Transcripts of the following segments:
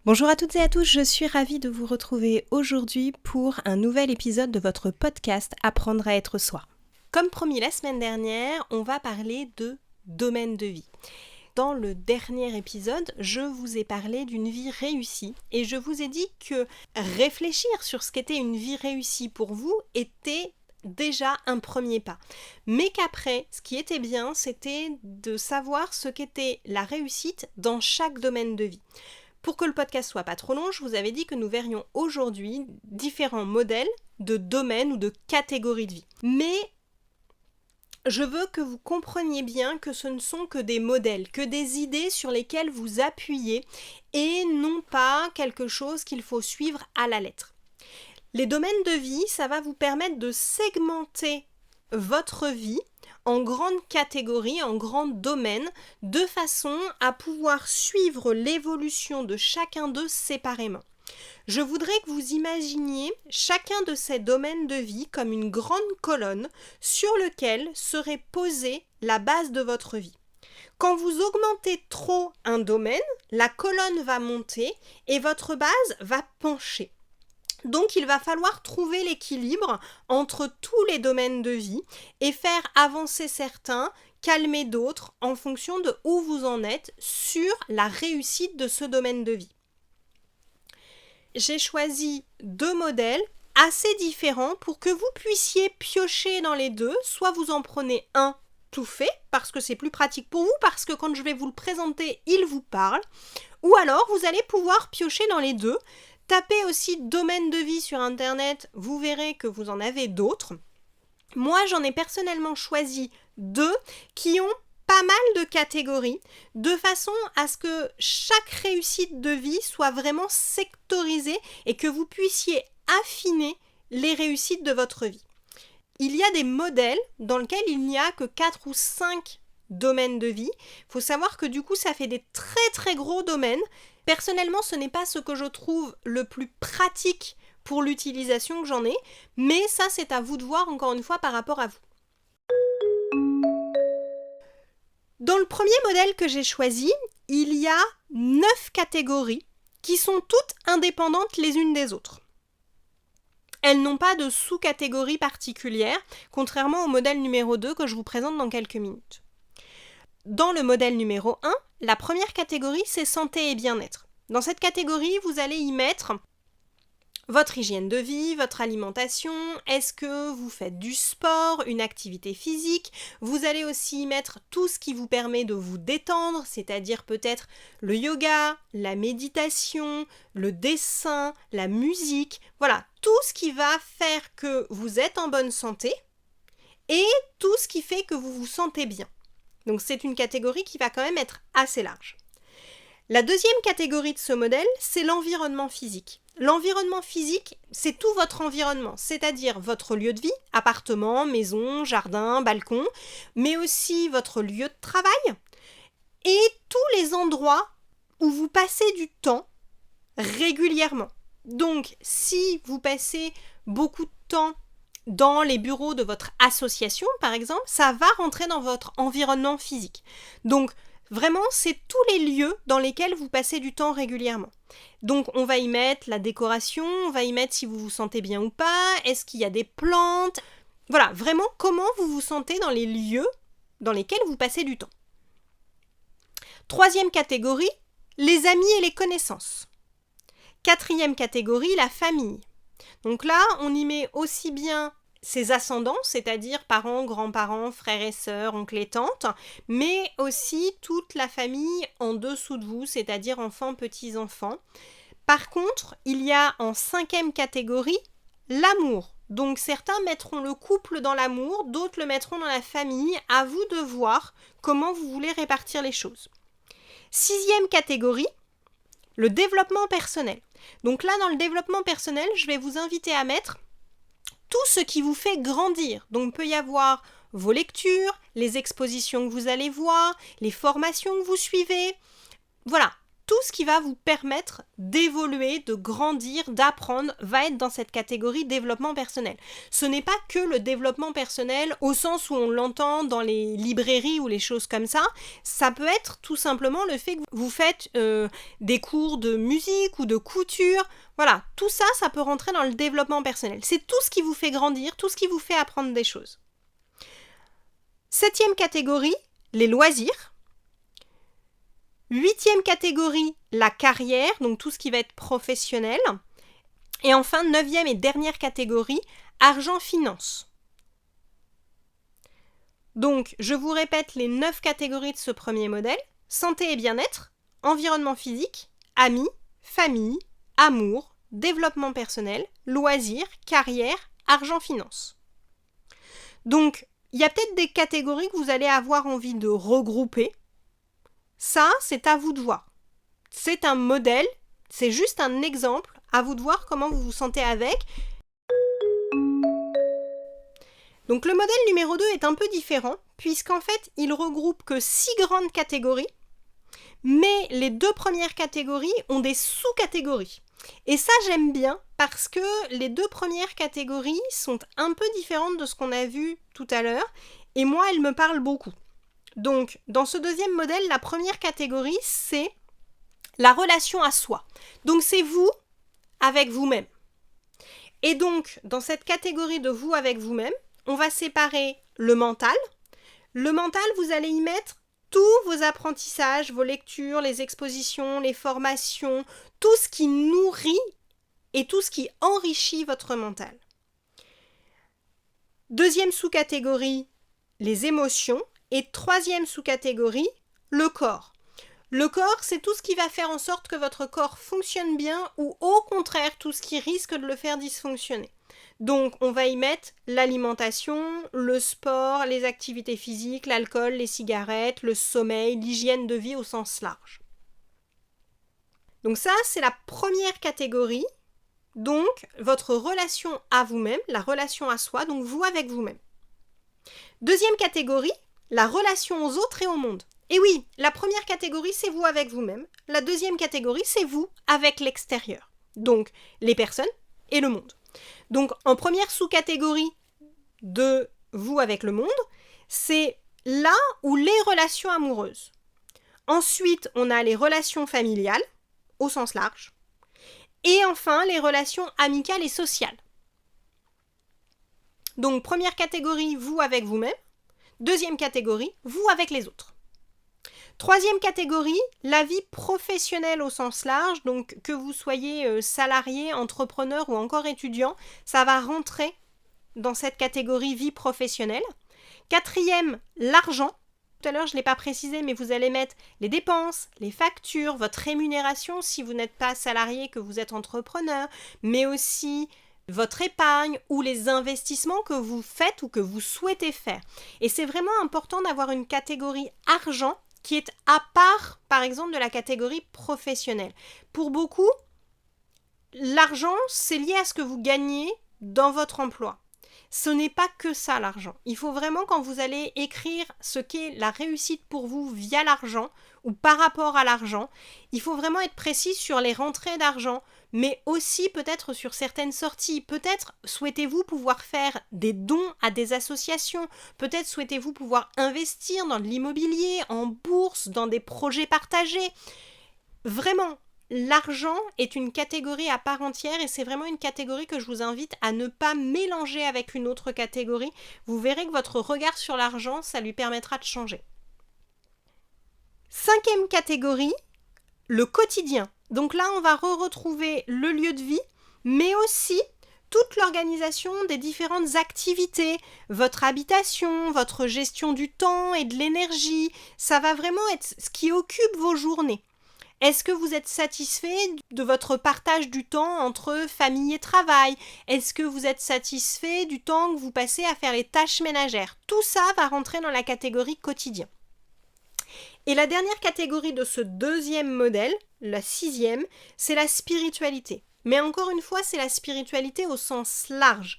Bonjour à toutes et à tous, je suis ravie de vous retrouver aujourd'hui pour un nouvel épisode de votre podcast Apprendre à être soi. Comme promis la semaine dernière, on va parler de domaine de vie. Dans le dernier épisode, je vous ai parlé d'une vie réussie et je vous ai dit que réfléchir sur ce qu'était une vie réussie pour vous était déjà un premier pas. Mais qu'après, ce qui était bien, c'était de savoir ce qu'était la réussite dans chaque domaine de vie. Pour que le podcast soit pas trop long, je vous avais dit que nous verrions aujourd'hui différents modèles de domaines ou de catégories de vie. Mais je veux que vous compreniez bien que ce ne sont que des modèles, que des idées sur lesquelles vous appuyez et non pas quelque chose qu'il faut suivre à la lettre. Les domaines de vie, ça va vous permettre de segmenter votre vie en grandes catégories, en grands domaines, de façon à pouvoir suivre l'évolution de chacun d'eux séparément. Je voudrais que vous imaginiez chacun de ces domaines de vie comme une grande colonne sur laquelle serait posée la base de votre vie. Quand vous augmentez trop un domaine, la colonne va monter et votre base va pencher. Donc il va falloir trouver l'équilibre entre tous les domaines de vie et faire avancer certains, calmer d'autres en fonction de où vous en êtes sur la réussite de ce domaine de vie. J'ai choisi deux modèles assez différents pour que vous puissiez piocher dans les deux, soit vous en prenez un tout fait parce que c'est plus pratique pour vous, parce que quand je vais vous le présenter, il vous parle, ou alors vous allez pouvoir piocher dans les deux. Tapez aussi domaine de vie sur internet, vous verrez que vous en avez d'autres. Moi, j'en ai personnellement choisi deux qui ont pas mal de catégories, de façon à ce que chaque réussite de vie soit vraiment sectorisée et que vous puissiez affiner les réussites de votre vie. Il y a des modèles dans lesquels il n'y a que 4 ou 5 domaines de vie. Il faut savoir que du coup, ça fait des très très gros domaines. Personnellement, ce n'est pas ce que je trouve le plus pratique pour l'utilisation que j'en ai, mais ça, c'est à vous de voir, encore une fois, par rapport à vous. Dans le premier modèle que j'ai choisi, il y a 9 catégories qui sont toutes indépendantes les unes des autres. Elles n'ont pas de sous-catégorie particulière, contrairement au modèle numéro 2 que je vous présente dans quelques minutes. Dans le modèle numéro 1, la première catégorie, c'est santé et bien-être. Dans cette catégorie, vous allez y mettre votre hygiène de vie, votre alimentation, est-ce que vous faites du sport, une activité physique. Vous allez aussi y mettre tout ce qui vous permet de vous détendre, c'est-à-dire peut-être le yoga, la méditation, le dessin, la musique. Voilà, tout ce qui va faire que vous êtes en bonne santé et tout ce qui fait que vous vous sentez bien. Donc c'est une catégorie qui va quand même être assez large. La deuxième catégorie de ce modèle, c'est l'environnement physique. L'environnement physique, c'est tout votre environnement, c'est-à-dire votre lieu de vie, appartement, maison, jardin, balcon, mais aussi votre lieu de travail et tous les endroits où vous passez du temps régulièrement. Donc, si vous passez beaucoup de temps dans les bureaux de votre association, par exemple, ça va rentrer dans votre environnement physique. Donc, vraiment, c'est tous les lieux dans lesquels vous passez du temps régulièrement. Donc, on va y mettre la décoration, on va y mettre si vous vous sentez bien ou pas, est-ce qu'il y a des plantes. Voilà, vraiment, comment vous vous sentez dans les lieux dans lesquels vous passez du temps. Troisième catégorie, les amis et les connaissances. Quatrième catégorie, la famille. Donc là, on y met aussi bien ses ascendants, c'est-à-dire parents, grands-parents, frères et sœurs, oncles et tantes, mais aussi toute la famille en dessous de vous, c'est-à-dire enfants, petits-enfants. Par contre, il y a en cinquième catégorie l'amour. Donc certains mettront le couple dans l'amour, d'autres le mettront dans la famille. À vous de voir comment vous voulez répartir les choses. Sixième catégorie, le développement personnel. Donc là, dans le développement personnel, je vais vous inviter à mettre tout ce qui vous fait grandir. Donc il peut y avoir vos lectures, les expositions que vous allez voir, les formations que vous suivez. Voilà, tout ce qui va vous permettre d'évoluer, de grandir, d'apprendre, va être dans cette catégorie développement personnel. Ce n'est pas que le développement personnel au sens où on l'entend dans les librairies ou les choses comme ça. Ça peut être tout simplement le fait que vous faites des cours de musique ou de couture. Voilà, tout ça, ça peut rentrer dans le développement personnel. C'est tout ce qui vous fait grandir, tout ce qui vous fait apprendre des choses. 7e catégorie, les loisirs. 8e catégorie, la carrière, donc tout ce qui va être professionnel. Et enfin, 9e et dernière catégorie, argent-finance. Donc, je vous répète les 9 catégories de ce premier modèle. Santé et bien-être, environnement physique, amis, famille, amour, développement personnel, loisirs, carrière, argent-finance. Donc, il y a peut-être des catégories que vous allez avoir envie de regrouper. Ça, c'est à vous de voir. C'est un modèle, c'est juste un exemple, à vous de voir comment vous vous sentez avec. Donc le modèle numéro 2 est un peu différent, puisqu'en fait, il regroupe que 6 grandes catégories, mais les 2 premières catégories ont des sous-catégories. Et ça, j'aime bien, parce que les 2 premières catégories sont un peu différentes de ce qu'on a vu tout à l'heure, et moi, elles me parlent beaucoup. Donc, dans ce deuxième modèle, la première catégorie, c'est la relation à soi. Donc, c'est vous avec vous-même. Et donc, dans cette catégorie de vous avec vous-même, on va séparer le mental. Le mental, vous allez y mettre tous vos apprentissages, vos lectures, les expositions, les formations, tout ce qui nourrit et tout ce qui enrichit votre mental. Deuxième sous-catégorie, les émotions. Et 3e sous-catégorie, le corps. Le corps, c'est tout ce qui va faire en sorte que votre corps fonctionne bien ou au contraire, tout ce qui risque de le faire dysfonctionner. Donc, on va y mettre l'alimentation, le sport, les activités physiques, l'alcool, les cigarettes, le sommeil, l'hygiène de vie au sens large. Donc ça, c'est la première catégorie. Donc, votre relation à vous-même, la relation à soi, donc vous avec vous-même. Deuxième catégorie, la relation aux autres et au monde. Et oui, la première catégorie, c'est vous avec vous-même. La deuxième catégorie, c'est vous avec l'extérieur. Donc, les personnes et le monde. Donc, en première sous-catégorie de vous avec le monde, c'est là où les relations amoureuses. Ensuite, on a les relations familiales, au sens large. Et enfin, les relations amicales et sociales. Donc, première catégorie, vous avec vous-même. Deuxième catégorie, vous avec les autres. Troisième catégorie, la vie professionnelle au sens large, donc que vous soyez salarié, entrepreneur ou encore étudiant, ça va rentrer dans cette catégorie vie professionnelle. Quatrième, l'argent. Tout à l'heure, je ne l'ai pas précisé, mais vous allez mettre les dépenses, les factures, votre rémunération si vous n'êtes pas salarié, que vous êtes entrepreneur, mais aussi votre épargne ou les investissements que vous faites ou que vous souhaitez faire. Et c'est vraiment important d'avoir une catégorie argent qui est à part, par exemple, de la catégorie professionnelle. Pour beaucoup, l'argent, c'est lié à ce que vous gagnez dans votre emploi. Ce n'est pas que ça, l'argent. Il faut vraiment, quand vous allez écrire ce qu'est la réussite pour vous via l'argent ou par rapport à l'argent, il faut vraiment être précis sur les rentrées d'argent, mais aussi peut-être sur certaines sorties. Peut-être souhaitez-vous pouvoir faire des dons à des associations. Peut-être souhaitez-vous pouvoir investir dans de l'immobilier, en bourse, dans des projets partagés. Vraiment, l'argent est une catégorie à part entière et c'est vraiment une catégorie que je vous invite à ne pas mélanger avec une autre catégorie. Vous verrez que votre regard sur l'argent, ça lui permettra de changer. 5e catégorie, le quotidien. Donc là, on va retrouver le lieu de vie, mais aussi toute l'organisation des différentes activités, votre habitation, votre gestion du temps et de l'énergie. Ça va vraiment être ce qui occupe vos journées. Est-ce que vous êtes satisfait de votre partage du temps entre famille et travail? Est-ce que vous êtes satisfait du temps que vous passez à faire les tâches ménagères? Tout ça va rentrer dans la catégorie quotidien. Et la dernière catégorie de ce deuxième modèle, la 6e, c'est la spiritualité. Mais encore une fois, c'est la spiritualité au sens large.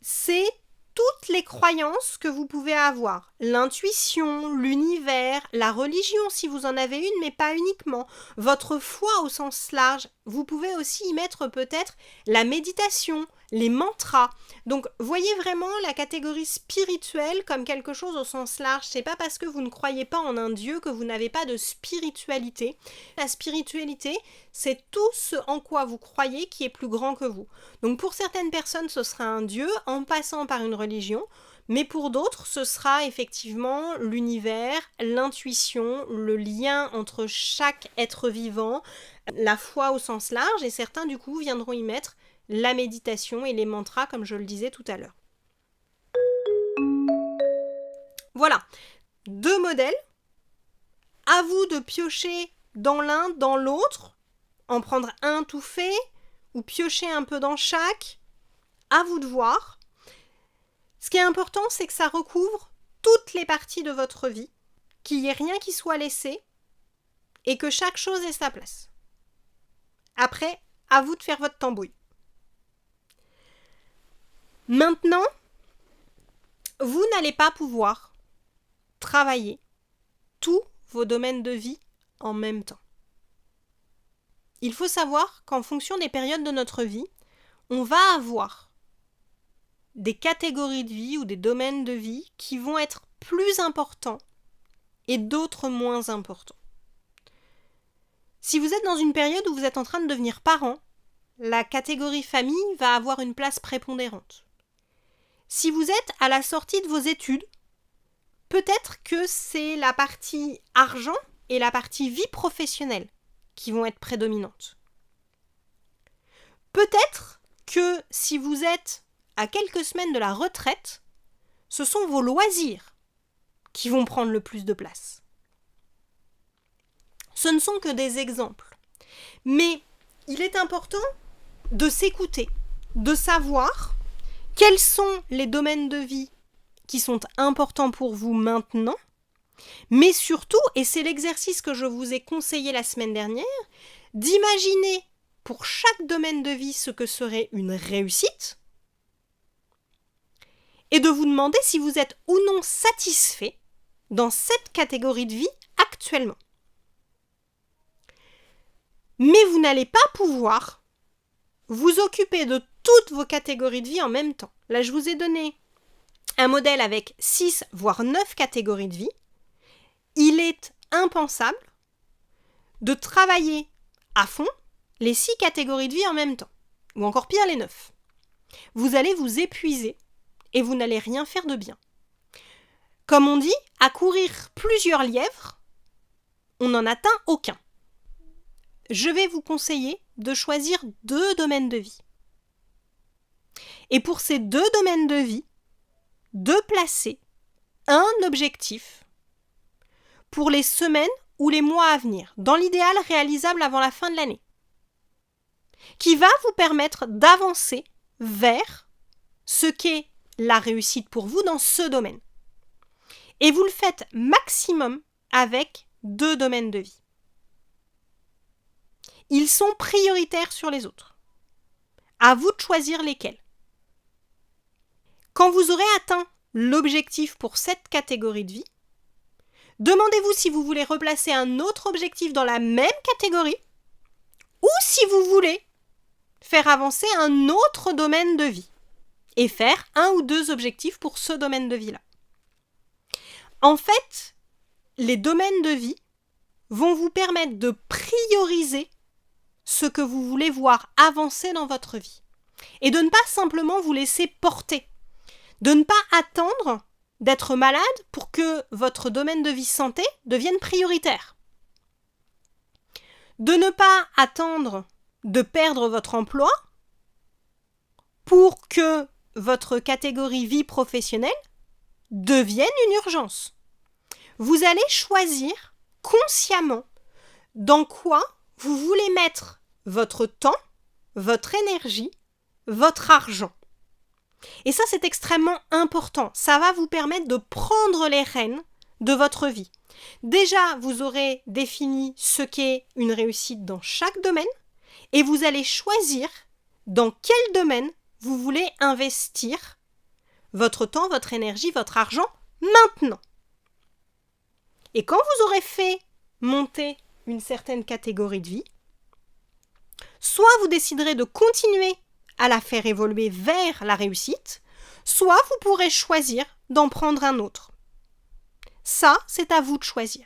C'est toutes les croyances que vous pouvez avoir. L'intuition, l'univers, la religion si vous en avez une, mais pas uniquement. Votre foi au sens large. Vous pouvez aussi y mettre peut-être la méditation, les mantras. Donc, voyez vraiment la catégorie spirituelle comme quelque chose au sens large. C'est pas parce que vous ne croyez pas en un Dieu que vous n'avez pas de spiritualité. La spiritualité, c'est tout ce en quoi vous croyez qui est plus grand que vous. Donc, pour certaines personnes, ce sera un Dieu en passant par une religion, mais pour d'autres, ce sera effectivement l'univers, l'intuition, le lien entre chaque être vivant, la foi au sens large, et certains, du coup, viendront y mettre la méditation et les mantras, comme je le disais tout à l'heure. Voilà, 2 modèles. À vous de piocher dans l'un, dans l'autre, en prendre un tout fait, ou piocher un peu dans chaque. À vous de voir. Ce qui est important, c'est que ça recouvre toutes les parties de votre vie, qu'il n'y ait rien qui soit laissé, et que chaque chose ait sa place. Après, à vous de faire votre tambouille. Maintenant, vous n'allez pas pouvoir travailler tous vos domaines de vie en même temps. Il faut savoir qu'en fonction des périodes de notre vie, on va avoir des catégories de vie ou des domaines de vie qui vont être plus importants et d'autres moins importants. Si vous êtes dans une période où vous êtes en train de devenir parent, la catégorie famille va avoir une place prépondérante. Si vous êtes à la sortie de vos études, peut-être que c'est la partie argent et la partie vie professionnelle qui vont être prédominantes. Peut-être que si vous êtes à quelques semaines de la retraite, ce sont vos loisirs qui vont prendre le plus de place. Ce ne sont que des exemples. Mais il est important de s'écouter, de savoir quels sont les domaines de vie qui sont importants pour vous maintenant, mais surtout, et c'est l'exercice que je vous ai conseillé la semaine dernière, d'imaginer pour chaque domaine de vie ce que serait une réussite et de vous demander si vous êtes ou non satisfait dans cette catégorie de vie actuellement. Mais vous n'allez pas pouvoir vous occuper de toutes vos catégories de vie en même temps. Là, je vous ai donné un modèle avec 6 voire 9 catégories de vie. Il est impensable de travailler à fond les 6 catégories de vie en même temps, ou encore pire les 9. Vous allez vous épuiser et vous n'allez rien faire de bien. Comme on dit, à courir plusieurs lièvres, on n'en atteint aucun. Je vais vous conseiller de choisir 2 domaines de vie. Et pour ces 2 domaines de vie, de placer un objectif pour les semaines ou les mois à venir, dans l'idéal réalisable avant la fin de l'année, qui va vous permettre d'avancer vers ce qu'est la réussite pour vous dans ce domaine. Et vous le faites maximum avec 2 domaines de vie. Ils sont prioritaires sur les autres. À vous de choisir lesquels. Quand vous aurez atteint l'objectif pour cette catégorie de vie, demandez-vous si vous voulez replacer un autre objectif dans la même catégorie ou si vous voulez faire avancer un autre domaine de vie et faire 1 ou 2 objectifs pour ce domaine de vie-là. En fait, les domaines de vie vont vous permettre de prioriser ce que vous voulez voir avancer dans votre vie et de ne pas simplement vous laisser porter, de ne pas attendre d'être malade pour que votre domaine de vie santé devienne prioritaire, de ne pas attendre de perdre votre emploi pour que votre catégorie vie professionnelle devienne une urgence. Vous allez choisir consciemment dans quoi vous voulez mettre votre temps, votre énergie, votre argent. Et ça, c'est extrêmement important. Ça va vous permettre de prendre les rênes de votre vie. Déjà, vous aurez défini ce qu'est une réussite dans chaque domaine et vous allez choisir dans quel domaine vous voulez investir votre temps, votre énergie, votre argent maintenant. Et quand vous aurez fait monter une certaine catégorie de vie, soit vous déciderez de continuer à la faire évoluer vers la réussite, soit vous pourrez choisir d'en prendre un autre. Ça, c'est à vous de choisir.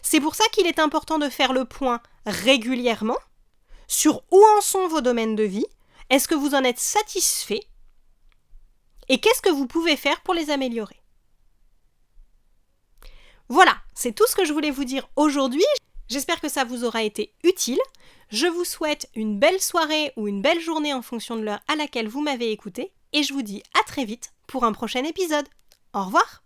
C'est pour ça qu'il est important de faire le point régulièrement sur où en sont vos domaines de vie, est-ce que vous en êtes satisfait et qu'est-ce que vous pouvez faire pour les améliorer. Voilà, c'est tout ce que je voulais vous dire aujourd'hui. J'espère que ça vous aura été utile. Je vous souhaite une belle soirée ou une belle journée en fonction de l'heure à laquelle vous m'avez écouté et je vous dis à très vite pour un prochain épisode. Au revoir!